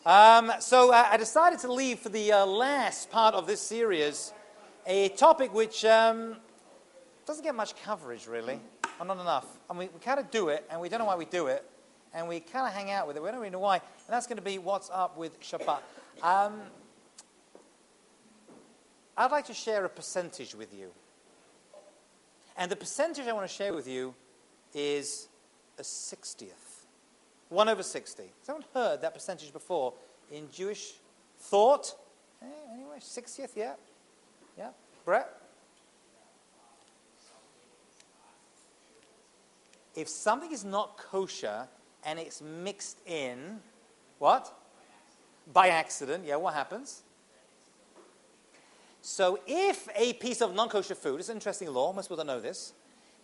I decided to leave for the last part of this series a topic which doesn't get much coverage, really, or not enough. And we kind of do it, and we don't know why we do it, and we kind of hang out with it. We don't really know why. And that's going to be what's up with Shabbat. I'd like to share a percentage with you. And the percentage I want to share with you is a 60th. 1 over 60. Has anyone heard that percentage before in Jewish thought? Anyway, 60th, yeah? Yeah? Brett? If something is not kosher and it's mixed in, what? By accident, yeah, what happens? So if a piece of non-kosher food, it's an interesting law, most people don't know this,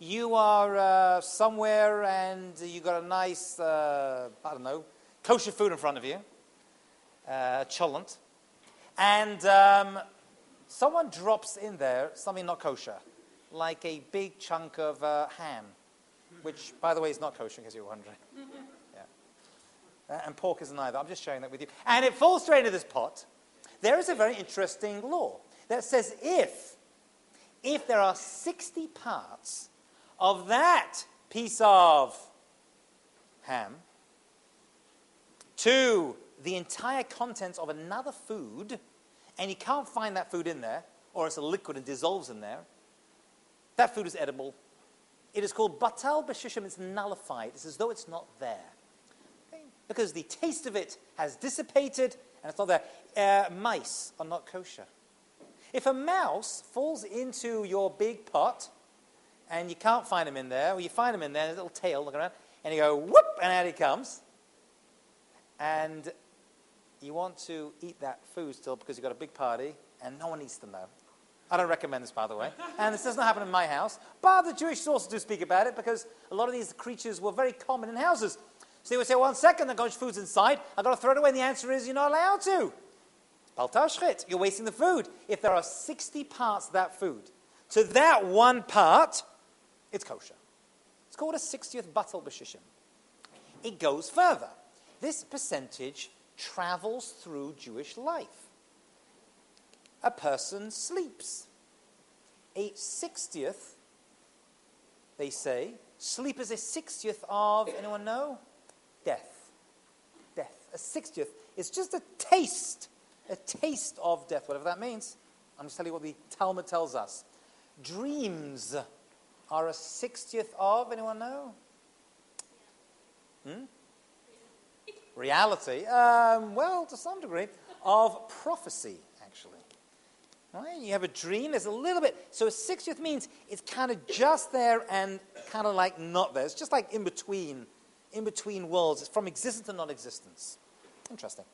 you are somewhere and you got a nice, kosher food in front of you, cholent, and someone drops in there something not kosher, like a big chunk of ham, which, by the way, is not kosher, in case you're wondering. Yeah. And pork isn't either. I'm just sharing that with you. And it falls straight into this pot. There is a very interesting law that says if there are 60 parts of that piece of ham to the entire contents of another food, and you can't find that food in there, or it's a liquid and dissolves in there, that food is edible. It is called batal b'shishim. It's nullified. It's as though it's not there. Okay? Because the taste of it has dissipated, and it's not there. Mice are not kosher. If a mouse falls into your big pot, and you can't find him in there, or you find him in there, and his little tail looking around, and you go, whoop, and out he comes. And you want to eat that food still because you've got a big party, and no one eats them, though. I don't recommend this, by the way. And this doesn't happen in my house. But the Jewish sources do speak about it because a lot of these creatures were very common in houses. So they would say, 1 second, the kosher food's inside. I've got to throw it away. And the answer is, you're not allowed to. You're wasting the food. If there are 60 parts of that food, to that one part, it's kosher. It's called a 60th batal b'shishim. It goes further. This percentage travels through Jewish life. A person sleeps. A 60th, they say, sleep is a 60th of, anyone know? Death. Death. A 60th is just a taste of death, whatever that means. I'm just telling you what the Talmud tells us. Dreams are a 60th of, anyone know? Reality. Well, to some degree, of prophecy, actually. Right? You have a dream, there's a little bit. So a 60th means it's kind of just there and kind of like not there. It's just like in between worlds. It's from existence to non-existence. Interesting.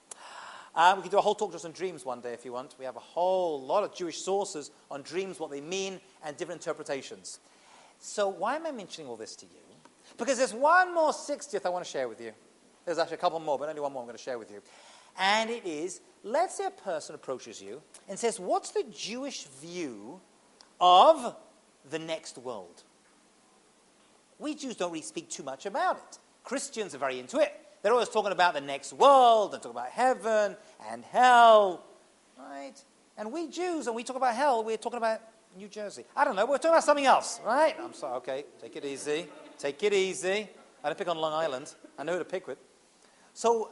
We could do a whole talk just on dreams one day if you want. We have a whole lot of Jewish sources on dreams, what they mean, and different interpretations. So why am I mentioning all this to you? Because there's one more 60th I want to share with you. There's actually a couple more, but only one more I'm going to share with you. And it is, let's say a person approaches you and says, what's the Jewish view of the next world? We Jews don't really speak too much about it. Christians are very into it. They're always talking about the next world, and talking about heaven and hell, right? And we Jews, when we talk about hell, we're talking about New Jersey. I don't know, we're talking about something else, right? I'm sorry, okay, take it easy. Take it easy. I didn't pick on Long Island. I know who to pick with. So,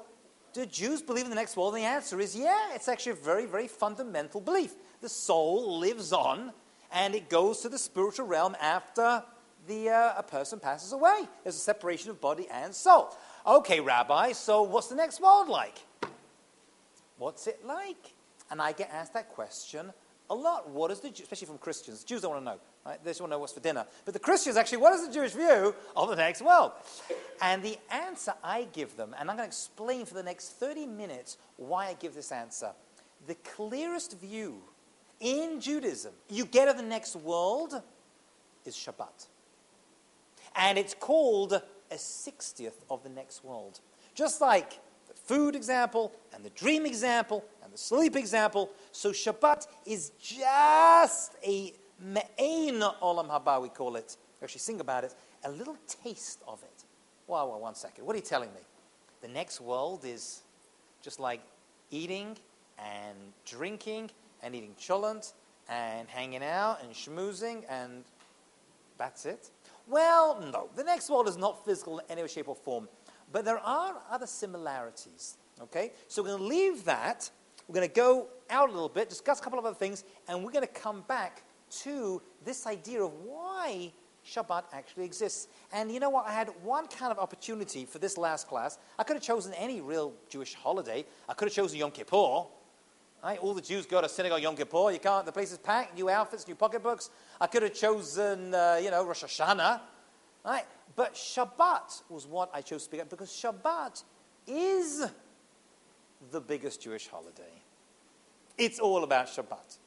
do Jews believe in the next world? And the answer is, yeah, it's actually a very, very fundamental belief. The soul lives on, and it goes to the spiritual realm after a person passes away. There's a separation of body and soul. Okay, Rabbi, so what's the next world like? What's it like? And I get asked that question a lot. What is the Jew, especially from Christians? Jews don't want to know, right? They just want to know what's for dinner. But the Christians actually, what is the Jewish view of the next world? And the answer I give them, and I'm going to explain for the next 30 minutes why I give this answer. The clearest view in Judaism you get of the next world is Shabbat. And it's called a 60th of the next world. Just like the food example, and the dream example, and the sleep example. So Shabbat is just a me'ein olam haba, we call it. We actually sing about it. A little taste of it. Well, 1 second. What are you telling me? The next world is just like eating and drinking and eating cholent and hanging out and schmoozing and that's it? Well, no. The next world is not physical in any way, shape, or form. But there are other similarities, okay? So we're going to leave that. We're going to go out a little bit, discuss a couple of other things, and we're going to come back to this idea of why Shabbat actually exists. And you know what? I had one kind of opportunity for this last class. I could have chosen any real Jewish holiday. I could have chosen Yom Kippur. Right? All the Jews go to synagogue Yom Kippur. You can't. The place is packed. New outfits, new pocketbooks. I could have chosen, Rosh Hashanah. Right? But Shabbat was what I chose to speak about because Shabbat is the biggest Jewish holiday. It's all about Shabbat.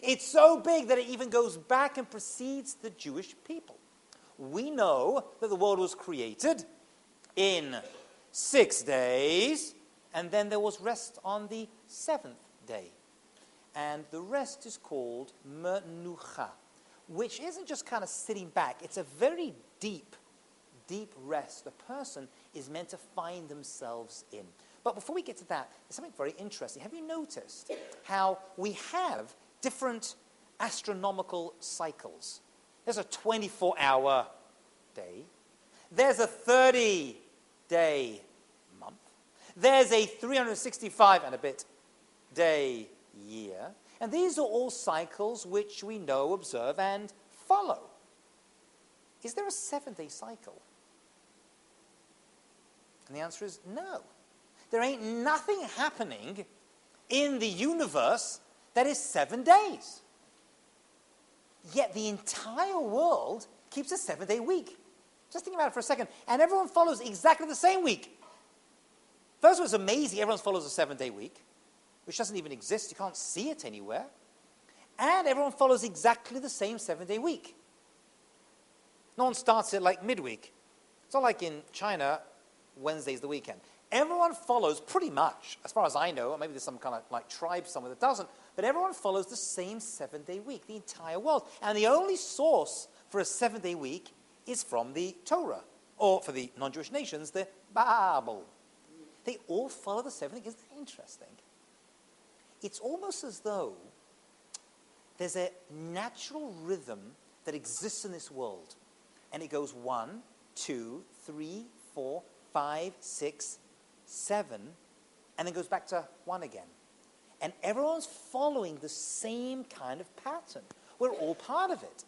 It's so big that it even goes back and precedes the Jewish people. We know that the world was created in 6 days, and then there was rest on the 7th day. And the rest is called menucha, which isn't just kind of sitting back. It's a very deep rest a person is meant to find themselves in. But before we get to that, there's something very interesting. Have you noticed how we have different astronomical cycles? There's a 24-hour day. There's a 30-day month. There's a 365 and a bit day year. And these are all cycles which we know, observe, and follow. Is there a 7-day cycle? And the answer is no. There ain't nothing happening in the universe that is 7 days. Yet the entire world keeps a 7-day week. Just think about it for a second. And everyone follows exactly the same week. First of all, it's amazing everyone follows a 7-day week, which doesn't even exist. You can't see it anywhere. And everyone follows exactly the same 7-day week. No one starts it like midweek. It's not like in China, Wednesday's the weekend. Everyone follows pretty much, as far as I know, or maybe there's some kind of like tribe somewhere that doesn't, but everyone follows the same 7-day week, the entire world. And the only source for a 7-day week is from the Torah, or for the non-Jewish nations, the Bible. They all follow the 7th day. Isn't that interesting? It's almost as though there's a natural rhythm that exists in this world. And it goes 1, 2, 3, 4, 5, 6, 7, and then goes back to 1 again. And everyone's following the same kind of pattern. We're all part of it.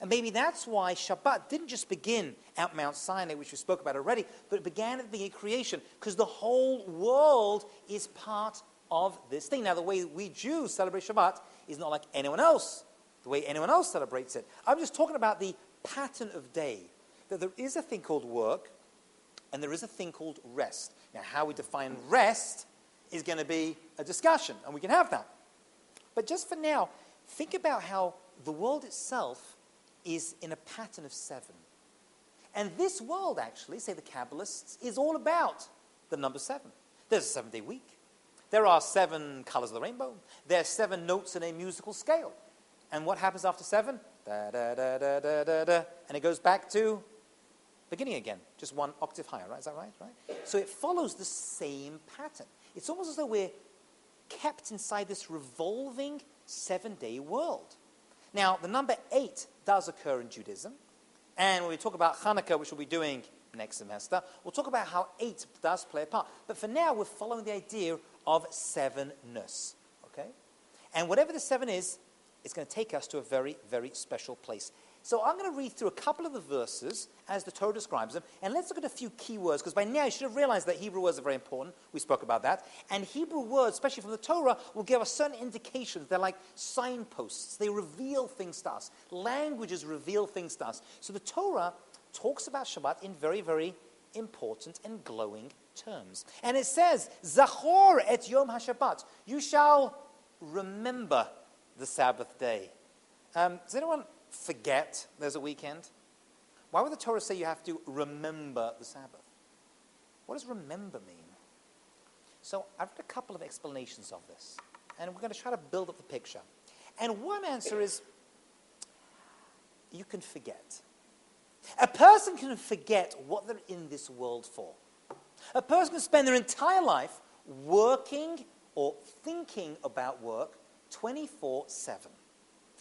And maybe that's why Shabbat didn't just begin at Mount Sinai, which we spoke about already, but it began at the beginning of creation, because the whole world is part of this thing. Now, the way we Jews celebrate Shabbat is not like anyone else, the way anyone else celebrates it. I'm just talking about the pattern of day, that there is a thing called work, and there is a thing called rest. Now, how we define rest is going to be a discussion, and we can have that. But just for now, think about how the world itself is in a pattern of 7. And this world, actually, say the Kabbalists, is all about the number 7. There's a 7-day week. There are 7 colors of the rainbow. There are 7 notes in a musical scale. And what happens after 7? Da, da, da, da, da, da, da. And it goes back to beginning again, just 1 octave higher, right? Is that right? So it follows the same pattern. It's almost as though we're kept inside this revolving 7-day world. Now, the number 8 does occur in Judaism. And when we talk about Hanukkah, which we'll be doing next semester, we'll talk about how 8 does play a part. But for now, we're following the idea of 7-ness, okay? And whatever the 7 is, it's going to take us to a very, very special place. So I'm going to read through a couple of the verses as the Torah describes them, and let's look at a few key words, because by now you should have realized that Hebrew words are very important. We spoke about that. And Hebrew words, especially from the Torah, will give us certain indications. They're like signposts. They reveal things to us. Languages reveal things to us. So the Torah talks about Shabbat in very, very important and glowing terms. And it says, Zachor et Yom HaShabbat. You shall remember the Sabbath day. Does anyone forget there's a weekend? Why would the Torah say you have to remember the Sabbath? What does remember mean? So I've read a couple of explanations of this, and we're going to try to build up the picture. And one answer is, you can forget. A person can forget what they're in this world for. A person can spend their entire life working or thinking about work 24/7.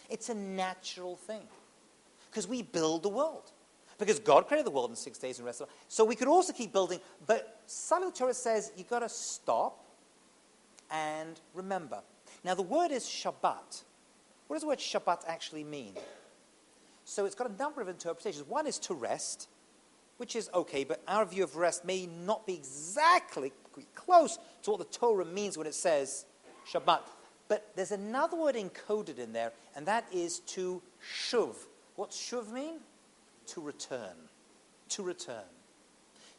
It's a natural thing because we build the world. Because God created the world in 6 days and rested. So we could also keep building, but Suddenly the Torah says you've got to stop and remember. Now the word is Shabbat. What does the word Shabbat actually mean? So it's got a number of interpretations. One is to rest, which is okay, but our view of rest may not be exactly close to what the Torah means when it says Shabbat. But there's another word encoded in there, and that is to shuv. What's shuv mean? To return. To return.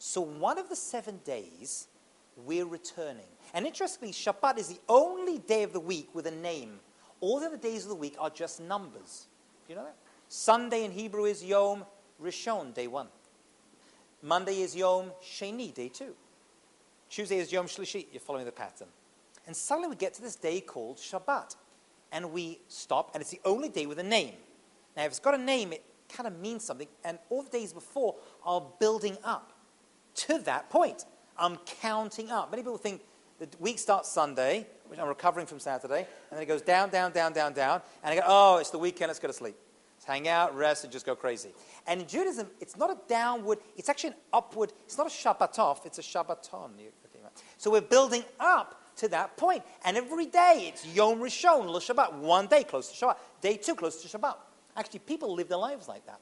So one of the 7 days, we're returning. And interestingly, Shabbat is the only day of the week with a name. All the other days of the week are just numbers. Do you know that? Sunday in Hebrew is Yom Rishon, day 1. Monday is Yom Sheni, day 2. Tuesday is Yom Shlishi. You're following the pattern. And suddenly we get to this day called Shabbat. And we stop, and it's the only day with a name. Now, if it's got a name, it kind of means something. And all the days before are building up to that point. I'm counting up. Many people think the week starts Sunday, which I'm recovering from Saturday, and then it goes down, down, down, down, down. And I go, oh, it's the weekend, let's go to sleep. Let's hang out, rest, and just go crazy. And in Judaism, it's not a downward, it's actually an upward. It's not a Shabbatov, it's a Shabbaton. So we're building up to that point. And every day, it's Yom Rishon, Lo Shabbat. 1 day close to Shabbat. Day 2 close to Shabbat. Actually, people live their lives like that.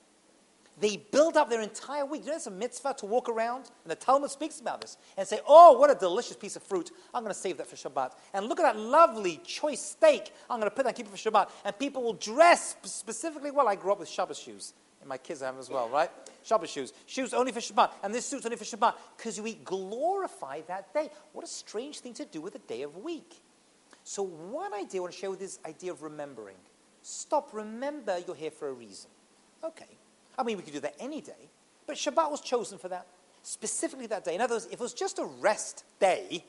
They build up their entire week. You know, it's a mitzvah to walk around, and the Talmud speaks about this, and say, oh, what a delicious piece of fruit. I'm going to save that for Shabbat. And look at that lovely, choice steak. I'm going to put that and keep it for Shabbat. And people will dress specifically well. I grew up with Shabbat shoes, and my kids have them as well, right? Shabbat shoes. Shoes only for Shabbat, and this suit's only for Shabbat, because we glorify that day. What a strange thing to do with a day of the week. So one idea I want to share with this idea of remembering. Stop, remember you're here for a reason. Okay. I mean, we could do that any day, but Shabbat was chosen for that, specifically that day. In other words, if it was just a rest day,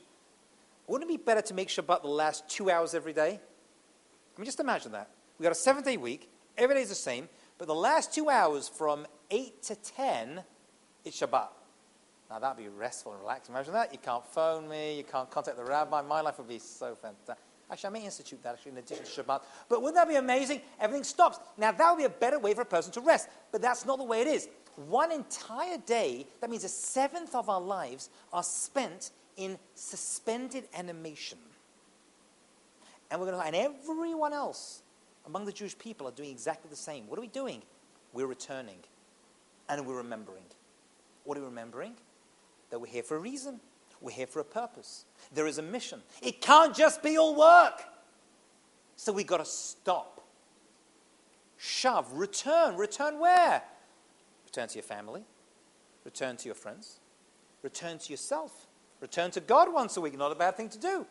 wouldn't it be better to make Shabbat the last 2 hours every day? I mean, just imagine that. We got a 7-day week, every day is the same, but the last 2 hours from 8 to 10, it's Shabbat. Now, that'd be restful and relaxed. Imagine that. You can't phone me, you can't contact the rabbi. My life would be so fantastic. Actually, I may institute that, actually, in addition to Shabbat. But wouldn't that be amazing? Everything stops. Now, that would be a better way for a person to rest. But that's not the way it is. One entire day, that means 1/7 of our lives are spent in suspended animation. And and everyone else among the Jewish people are doing exactly the same. What are we doing? We're returning. And we're remembering. What are we remembering? That we're here for a reason. We're here for a purpose. There is a mission. It can't just be all work. So we've got to stop. Shove. Return. Return where? Return to your family. Return to your friends. Return to yourself. Return to God once a week. Not a bad thing to do.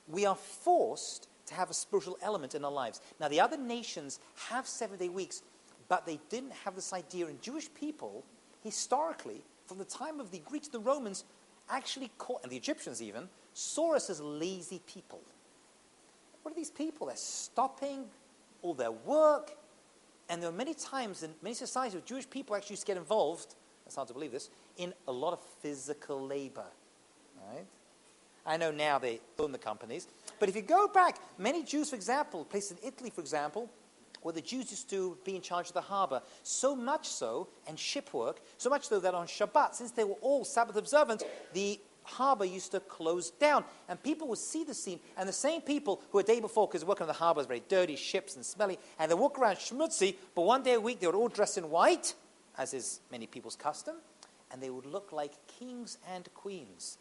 We are forced to have a spiritual element in our lives. Now, the other nations have 7-day weeks, but they didn't have this idea. And Jewish people, historically, from the time of the Greeks, the Romans, actually called, and the Egyptians even, saw us as lazy people. What are these people? They're stopping all their work. And there are many times in many societies where Jewish people actually used to get involved, it's hard to believe this, in a lot of physical labor. Right? I know now they own the companies. But if you go back, many Jews, for example, places in Italy, for example, where the Jews used to be in charge of the harbor, so much so, and ship work, so much so that on Shabbat, since they were all Sabbath observant, the harbor used to close down. And people would see the scene, and the same people who a day before, because working on the harbor is very dirty, ships and smelly, and they walk around schmutzy, but one day a week they would all dress in white, as is many people's custom, and they would look like kings and queens.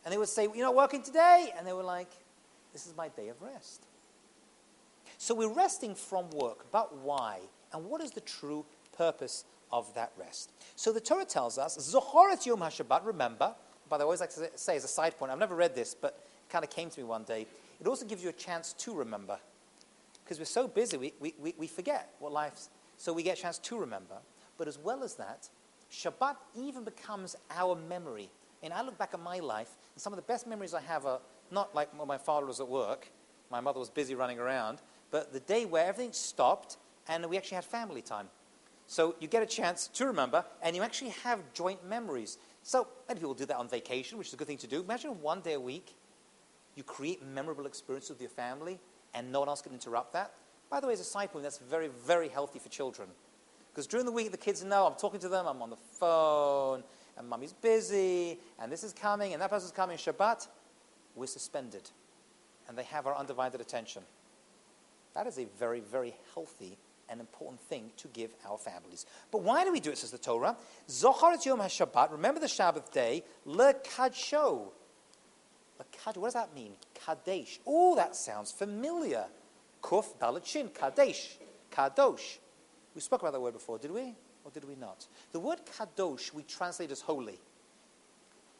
And they would say, you're not working today? And they were like, this is my day of rest. So we're resting from work, but why? And what is the true purpose of that rest? So the Torah tells us, Zohoret Yom HaShabbat, remember. By the way, I always like to say as a side point, I've never read this, but it kind of came to me one day. It also gives you a chance to remember. Because we're so busy, we forget what life's... So we get a chance to remember. But as well as that, Shabbat even becomes our memory. And I look back at my life, and some of the best memories I have are not like when my father was at work, my mother was busy running around, but the day where everything stopped and we actually had family time. So you get a chance to remember, and you actually have joint memories. So many people do that on vacation, which is a good thing to do. Imagine 1 day a week You create memorable experiences with your family, and no one else can interrupt that. By the way, as a side point, that's very, very healthy for children. Because during the week, the kids know I'm talking to them, I'm on the phone, and mummy's busy, and this is coming, and that person's coming. Shabbat, we're suspended. And they have our undivided attention. That is a very, very healthy and important thing to give our families. But why do we do it, says the Torah? Zochar et Yom HaShabbat, remember the Sabbath day, lekadsho. What does that mean? Kadesh. Oh, that sounds familiar. Kuf dalet shin, kadesh, kadosh. We spoke about that word before, did we? Or did we not? The word kadosh we translate as holy.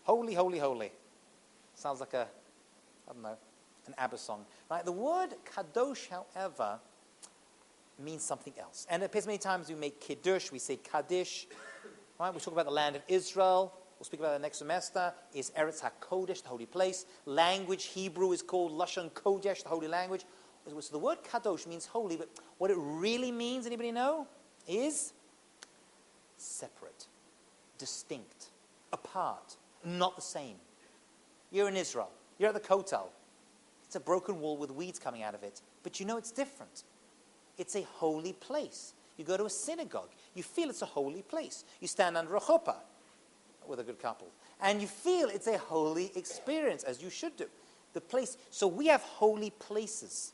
Holy, holy, holy. Sounds like an ABBA song. Right? The word kadosh, however, means something else. And it appears many times we make kiddush, we say kaddish. Right? We talk about the land of Israel. We'll speak about that next semester. Is Eretz HaKodesh, the holy place. Language, Hebrew is called Lashon Kodesh, the holy language. So the word kadosh means holy, but what it really means, anybody know? Is separate, distinct, apart, not the same. You're in Israel. You're at the Kotel. It's a broken wall with weeds coming out of it. But you know it's different. It's a holy place. You go to a synagogue. You feel it's a holy place. You stand under a chuppah with a good couple. And you feel it's a holy experience, as you should do. The place. So we have holy places.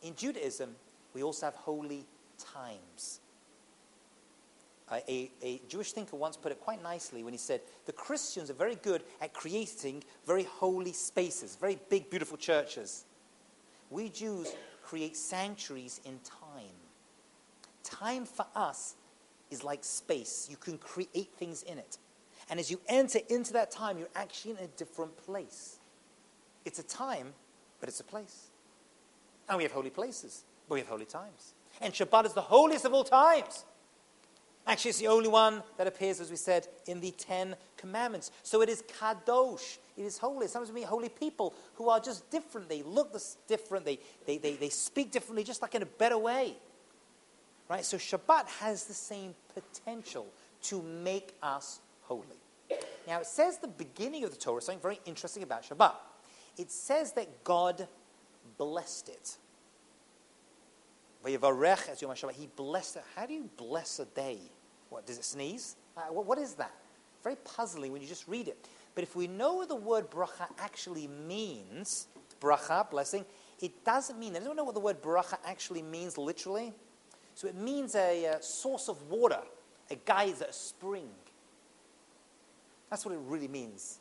In Judaism, we also have holy times. A Jewish thinker once put it quite nicely when he said, the Christians are very good at creating very holy spaces, very big, beautiful churches. We Jews create sanctuaries in time. Time for us is like space. You can create things in it. And as you enter into that time, you're actually in a different place. It's a time, but it's a place. And we have holy places, but we have holy times. And Shabbat is the holiest of all times. Actually, it's the only one that appears, as we said, in the 10 Commandments. So it is kadosh. It is holy. Sometimes we meet holy people who are just different. They look different. They speak differently, just like in a better way. Right? So Shabbat has the same potential to make us holy. Now, it says the beginning of the Torah, something very interesting about Shabbat. It says that God blessed it. He blessed it. How do you bless a day? What, does it sneeze? What is that? Very puzzling when you just read it. But if we know what the word bracha actually means, bracha, blessing, it doesn't mean that. Does anyone know what the word bracha actually means literally? So it means a source of water, a geyser, a spring. That's what it really means.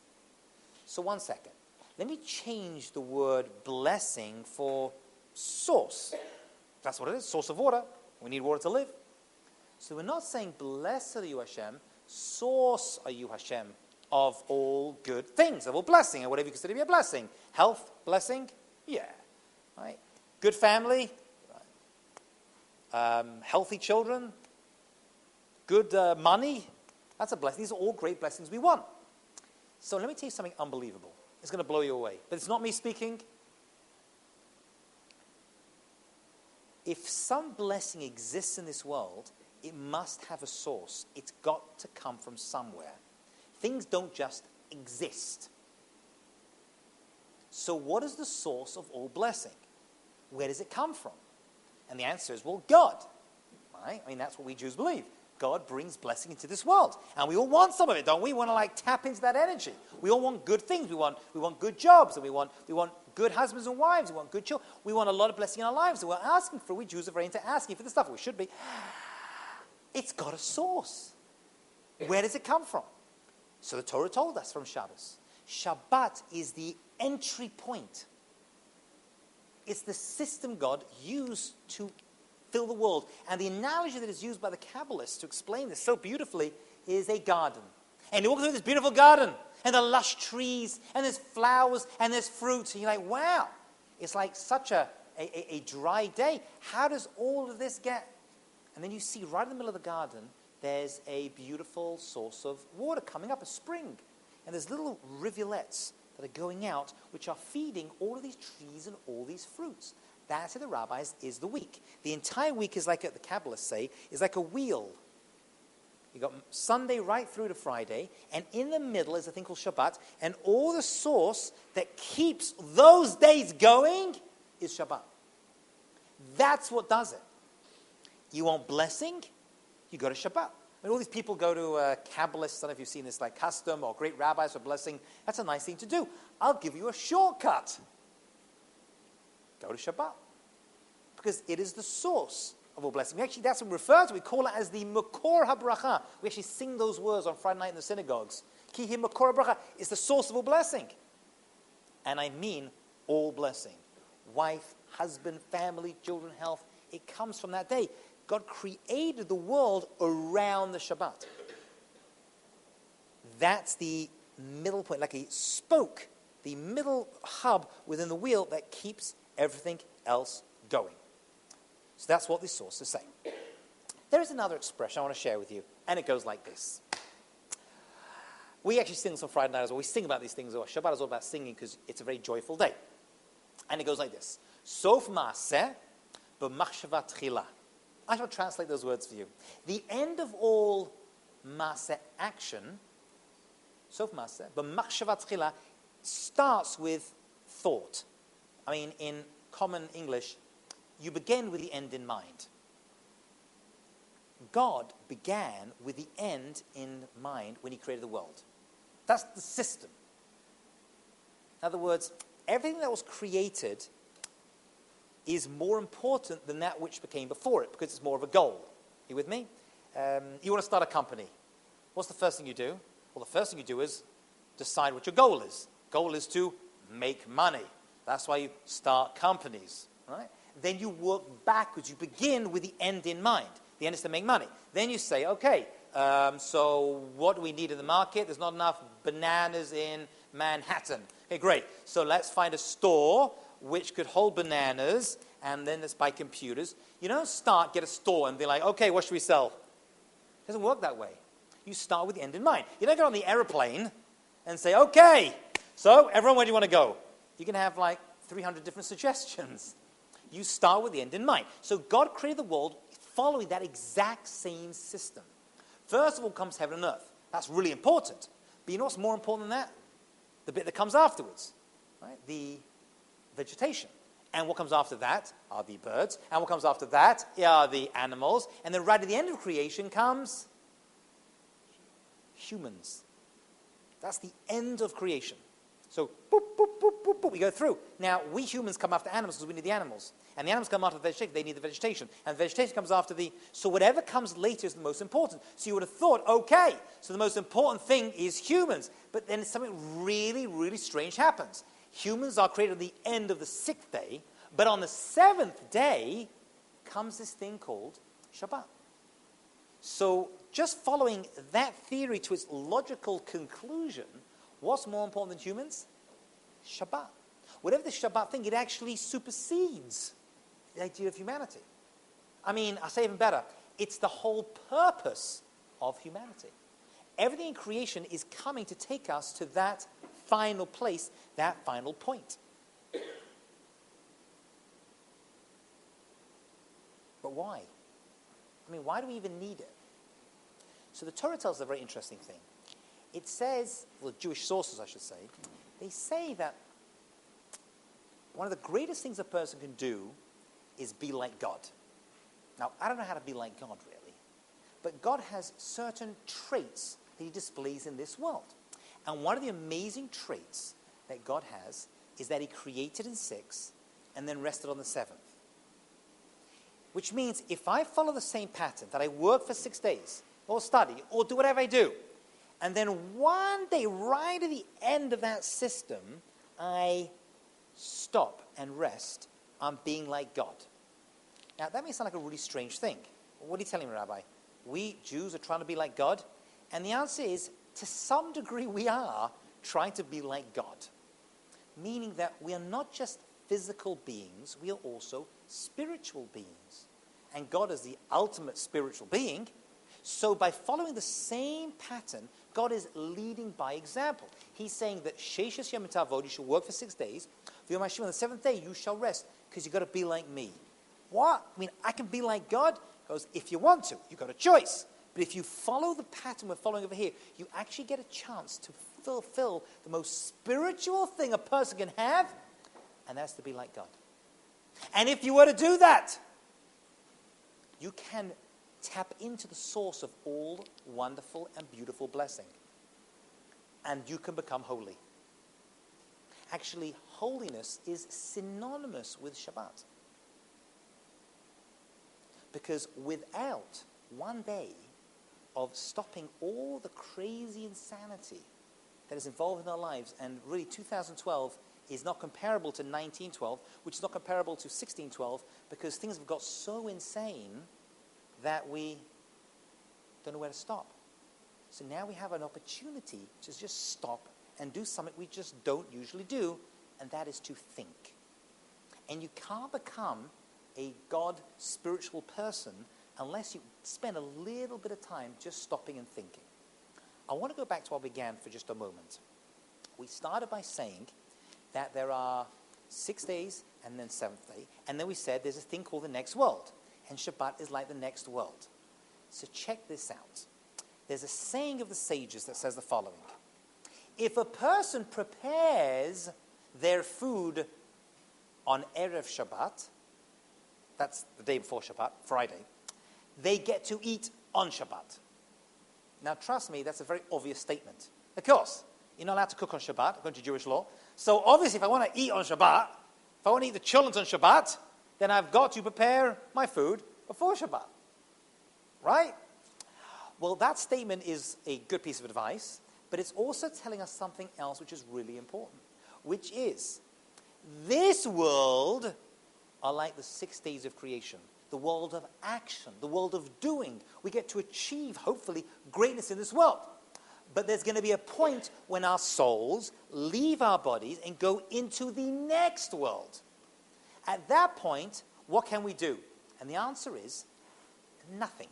So one second. Let me change the word blessing for source. That's what it is, source of water. We need water to live. So we're not saying, blessed are you, Hashem, source are you, Hashem, of all good things, of all blessing, or whatever you consider to be a blessing. Health, blessing, yeah. Right? Good family, healthy children, good money, that's a blessing. These are all great blessings we want. So let me tell you something unbelievable. It's going to blow you away. But it's not me speaking. If some blessing exists in this world, it must have a source. It's got to come from somewhere. Things don't just exist. So what is the source of all blessing? Where does it come from? And the answer is, well, God. Right? I mean, that's what we Jews believe. God brings blessing into this world. And we all want some of it, don't we? We want to tap into that energy. We all want good things. We want good jobs, and we want good husbands and wives. We want good children. We want a lot of blessing in our lives. And we're asking for it. We Jews are very into asking for this stuff. We should be. It's got a source. Where does it come from? So the Torah told us from Shabbos. Shabbat is the entry point. It's the system God used to fill the world. And the analogy that is used by the Kabbalists to explain this so beautifully is a garden. And you walk through this beautiful garden, and there are lush trees, and there's flowers, and there's fruit. And you're like, wow, it's like such a dry day. How does all of this get? And then you see right in the middle of the garden, there's a beautiful source of water coming up, a spring. And there's little rivulets that are going out, which are feeding all of these trees and all these fruits. That, to the rabbis, is the week. The entire week is like, the Kabbalists say, is like a wheel. You've got Sunday right through to Friday, and in the middle is a thing called Shabbat, and all the source that keeps those days going is Shabbat. That's what does it. You want blessing? You go to Shabbat. I mean, all these people go to Kabbalists. I don't know if you've seen this, like custom or great rabbis for blessing. That's a nice thing to do. I'll give you a shortcut. Go to Shabbat. Because it is the source of all blessing. Actually, that's what we refer to. We call it as the Makor HaBracha. We actually sing those words on Friday night in the synagogues. Ki hi Makor HaBracha is the source of all blessing. And I mean all blessing. Wife, husband, family, children, health. It comes from that day. God created the world around the Shabbat. That's the middle point, like a spoke, the middle hub within the wheel that keeps everything else going. So that's what these sources say. There is another expression I want to share with you, and it goes like this. We actually sing this on Friday night as well. We sing about these things. Shabbat is all about singing because it's a very joyful day. And it goes like this. Sof ma'aseh b'machshava tchila. I shall translate those words for you. The end of all maaseh action, sof ma'aseh b'machshava tchila, starts with thought. I mean, in common English, you begin with the end in mind. God began with the end in mind when he created the world. That's the system. In other words, everything that was created is more important than that which became before it because it's more of a goal. You with me? You want to start a company. What's the first thing you do? Well, the first thing you do is decide what your goal is. Goal is to make money. That's why you start companies, right? Then you work backwards. You begin with the end in mind. The end is to make money. Then you say, okay, so what do we need in the market? There's not enough bananas in Manhattan. Okay, great. So let's find a store which could hold bananas, and then let's buy computers. You don't get a store and be like, okay, what should we sell? It doesn't work that way. You start with the end in mind. You don't get on the airplane and say, okay, so everyone, where do you want to go? You can have like 300 different suggestions. You start with the end in mind. So God created the world following that exact same system. First of all comes heaven and earth. That's really important. But you know what's more important than that? The bit that comes afterwards, right? The vegetation. And what comes after that are the birds. And what comes after that are the animals. And then right at the end of creation comes humans. That's the end of creation. So, boop, boop, boop, boop, boop, we go through. Now, we humans come after animals because we need the animals. And the animals come after the vegetation. They need the vegetation. And the vegetation comes after the... So whatever comes later is the most important. So you would have thought, okay, so the most important thing is humans. But then something really, really strange happens. Humans are created at the end of the 6th day. But on the 7th day comes this thing called Shabbat. So just following that theory to its logical conclusion, what's more important than humans? Shabbat. Whatever the Shabbat thing, it actually supersedes the idea of humanity. I mean, I'll say even better. It's the whole purpose of humanity. Everything in creation is coming to take us to that final place, that final point. But why? I mean, why do we even need it? So the Torah tells us a very interesting thing. It says, well, Jewish sources, I should say, they say that one of the greatest things a person can do is be like God. Now, I don't know how to be like God, really. But God has certain traits that he displays in this world. And one of the amazing traits that God has is that he created in 6 and then rested on the 7th. Which means if I follow the same pattern, that I work for 6 days, or study, or do whatever I do, and then one day, right at the end of that system, I stop and rest, I'm being like God. Now, that may sound like a really strange thing. What are you telling me, Rabbi? We Jews are trying to be like God? And the answer is, to some degree, we are trying to be like God. Meaning that we are not just physical beings, we are also spiritual beings. And God is the ultimate spiritual being. So by following the same pattern, God is leading by example. He's saying that Sheshes Yom Tavod, you shall work for 6 days. For Yom HaShivim, on the 7th day, you shall rest, because you've got to be like me. What? I mean, I can be like God? He goes, if you want to, you've got a choice. But if you follow the pattern we're following over here, you actually get a chance to fulfill the most spiritual thing a person can have, and that's to be like God. And if you were to do that, you can tap into the source of all wonderful and beautiful blessing. And you can become holy. Actually, holiness is synonymous with Shabbat. Because without one day of stopping all the crazy insanity that is involved in our lives, and really 2012 is not comparable to 1912, which is not comparable to 1612, because things have got so insane that we don't know where to stop. So now we have an opportunity to just stop and do something we just don't usually do, and that is to think. And you can't become a God spiritual person unless you spend a little bit of time just stopping and thinking. I want to go back to what we began for just a moment. We started by saying that there are 6 days and then 7th day, and then we said there's a thing called the next world, and Shabbat is like the next world. So check this out. There's a saying of the sages that says the following: if a person prepares their food on Erev Shabbat, that's the day before Shabbat, Friday, they get to eat on Shabbat. Now, trust me, that's a very obvious statement. Of course, you're not allowed to cook on Shabbat, according to Jewish law. So, obviously, if I want to eat on Shabbat, if I want to eat the children's on Shabbat, then I've got to prepare my food before Shabbat. Right? Well, that statement is a good piece of advice, but it's also telling us something else which is really important, which is this world are like the 6 days of creation, the world of action, the world of doing. We get to achieve, hopefully, greatness in this world. But there's going to be a point when our souls leave our bodies and go into the next world. At that point, what can we do? And the answer is nothing.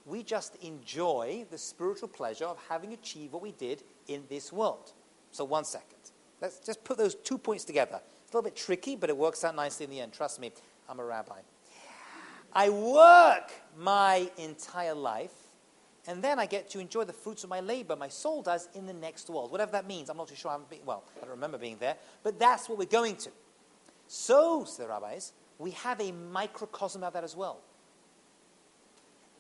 We just enjoy the spiritual pleasure of having achieved what we did in this world. So 1 second. Let's just put those 2 points together. It's a little bit tricky, but it works out nicely in the end. Trust me, I'm a rabbi. I work my entire life, and then I get to enjoy the fruits of my labor. My soul does in the next world. Whatever that means, I'm not too sure. I don't remember being there, but that's what we're going to. So, say the rabbis, we have a microcosm of that as well.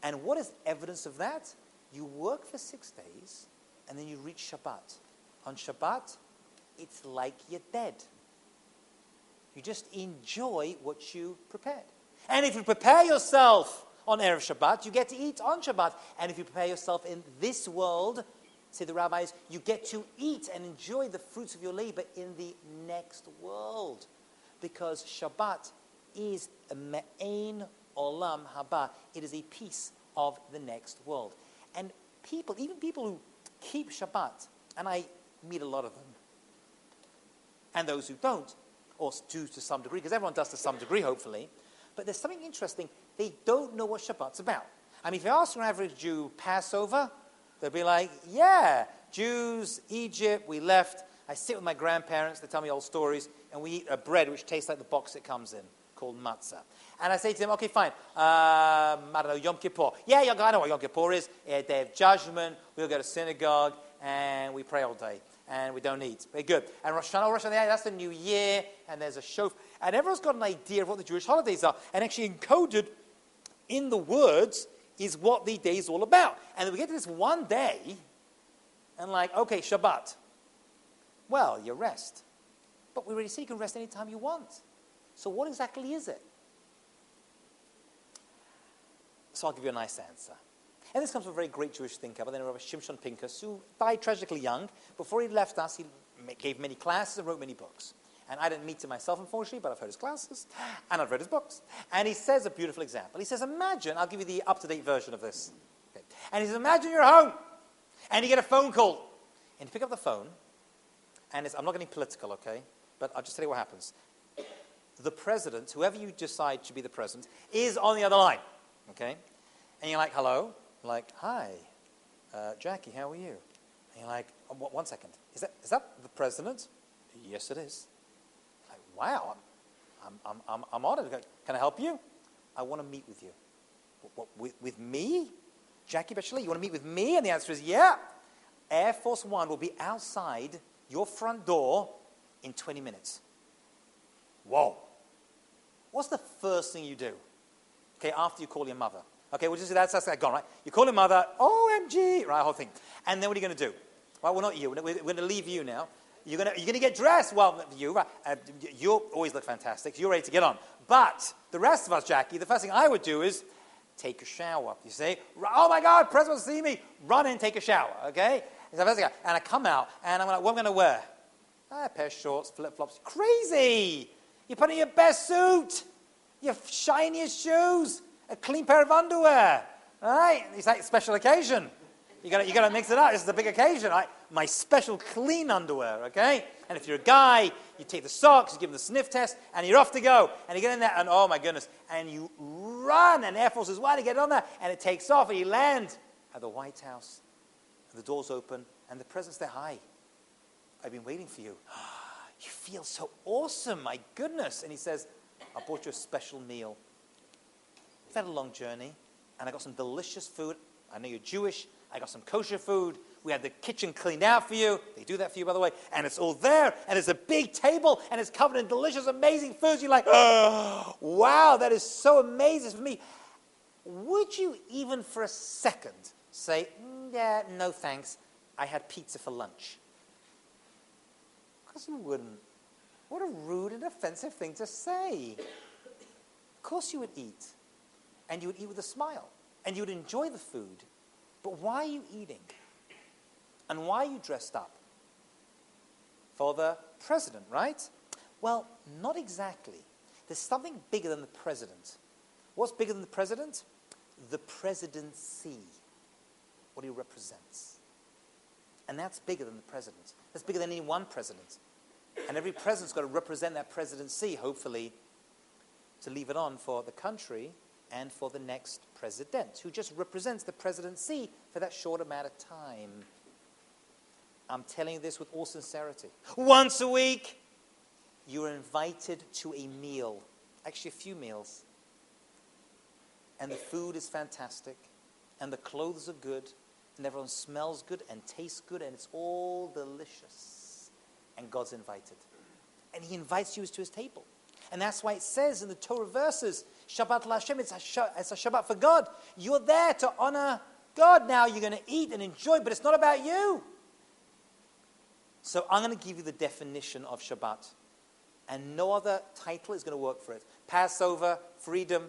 And what is evidence of that? You work for 6 days, and then you reach Shabbat. On Shabbat, it's like you're dead. You just enjoy what you prepared. And if you prepare yourself on Erev Shabbat, you get to eat on Shabbat. And if you prepare yourself in this world, say the rabbis, you get to eat and enjoy the fruits of your labor in the next world. Because Shabbat is a me'ain olam haba. It is a piece of the next world. And people, even people who keep Shabbat, and I meet a lot of them, and those who don't, or do to some degree, because everyone does to some degree, hopefully. But there's something interesting. They don't know what Shabbat's about. I mean, if you ask an average Jew Passover, they'll be like, yeah, Jews, Egypt, we left. I sit with my grandparents. They tell me old stories. And we eat a bread which tastes like the box it comes in, called matzah. And I say to them, okay, fine. I don't know, Yom Kippur. Yeah, I know what Yom Kippur is. A day of judgment. We'll go to synagogue, and we pray all day. And we don't eat. Very good. And Rosh Hashanah, that's the new year, and there's a shofar. And everyone's got an idea of what the Jewish holidays are. And actually encoded in the words is what the day is all about. And then we get to this one day, and like, okay, Shabbat. Well, you rest. But we already say you can rest anytime you want. So what exactly is it? So I'll give you a nice answer. And this comes from a very great Jewish thinker by the name of Shimshon Pincus, who died tragically young. Before he left us, he gave many classes and wrote many books. And I didn't meet him myself, unfortunately, but I've heard his classes, and I've read his books. And he says a beautiful example. He says, imagine, I'll give you the up-to-date version of this. Okay. And he says, imagine you're home, and you get a phone call. And you pick up the phone, and I'm not getting political, okay? But I'll just tell you what happens. The president, whoever you decide to be the president, is on the other line, okay? And you're like, hello? Like, hi, Jackie, how are you? And you're like, oh, 1 second. Is that the president? Yes, it is. Like, wow, I'm honored. Can I help you? I want to meet with you. What, with me? Jackie Bechley, you want to meet with me? And the answer is, yeah. Air Force One will be outside your front door in 20 minutes. Whoa. What's the first thing you do? Okay, after you call your mother. Okay, we'll just say that's gone, right? You call your mother, OMG, right, whole thing. And then what are you going to do? Well, not you. We're going to leave you now. You're going to get dressed. Well, you, right? You always look fantastic. So you're ready to get on. But the rest of us, Jackie, the first thing I would do is take a shower. You say, oh my God, President wants to see me. Run in, take a shower, okay? And I come out, and I'm like, what am I going to wear? A pair of shorts, flip-flops. Crazy! You put on your best suit, your shiniest shoes, a clean pair of underwear. All right? It's like a special occasion. You got to mix it up. This is a big occasion. Right? My special clean underwear, okay? And if you're a guy, you take the socks, you give them the sniff test, and you're off to go. And you get in there, and oh my goodness, and you run, and Air Force is One to get on there, and it takes off, and you land at the White House, and the doors open, and the president's there. Hi, I've been waiting for you. You feel so awesome, my goodness. And he says, I bought you a special meal. We've had a long journey, and I got some delicious food. I know you're Jewish. I got some kosher food. We had the kitchen cleaned out for you. They do that for you, by the way. And it's all there, and it's a big table, and it's covered in delicious, amazing foods. You're like, oh, wow, that is so amazing for me. Would you even for a second say, yeah, no thanks, I had pizza for lunch? Of course you wouldn't. What a rude and offensive thing to say. Of course you would eat. And you would eat with a smile. And you would enjoy the food. But why are you eating? And why are you dressed up? For the president, right? Well, not exactly. There's something bigger than the president. What's bigger than the president? The presidency. What he represents. And that's bigger than the president. That's bigger than any one president. And every president's got to represent that presidency, hopefully, to leave it on for the country and for the next president, who just represents the presidency for that short amount of time. I'm telling you this with all sincerity. Once a week, you're invited to a meal. Actually, a few meals. And the food is fantastic. And the clothes are good. And everyone smells good and tastes good. And it's all delicious. And God's invited. And he invites you to his table. And that's why it says in the Torah verses, Shabbat LaHashem, it's a Shabbat for God. You're there to honor God now. You're going to eat and enjoy, but it's not about you. So I'm going to give you the definition of Shabbat. And no other title is going to work for it. Passover, freedom,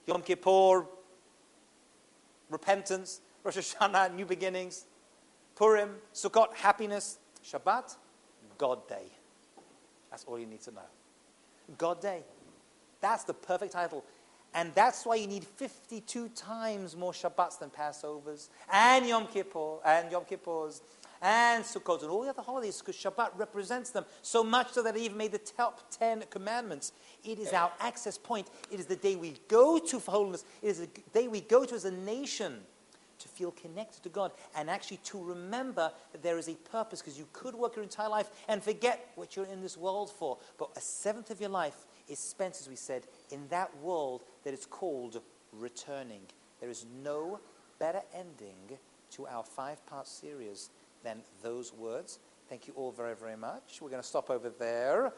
Yom Kippur, repentance, Rosh Hashanah, new beginnings, Purim, Sukkot, happiness. Shabbat, God Day. That's all you need to know. God Day. That's the perfect title. And that's why you need 52 times more Shabbats than Passovers, and Yom Kippur, and Yom Kippurs, and Sukkot, and all the other holidays, because Shabbat represents them so much so that it even made the top 10 commandments. It is our access point. It is the day we go to for holiness. It is the day we go to as a nation to feel connected to God and actually to remember that there is a purpose, because you could work your entire life and forget what you're in this world for. But a seventh of your life is spent, as we said, in that world that is called returning. There is no better ending to our 5-part series than those words. Thank you all very, very much. We're going to stop over there.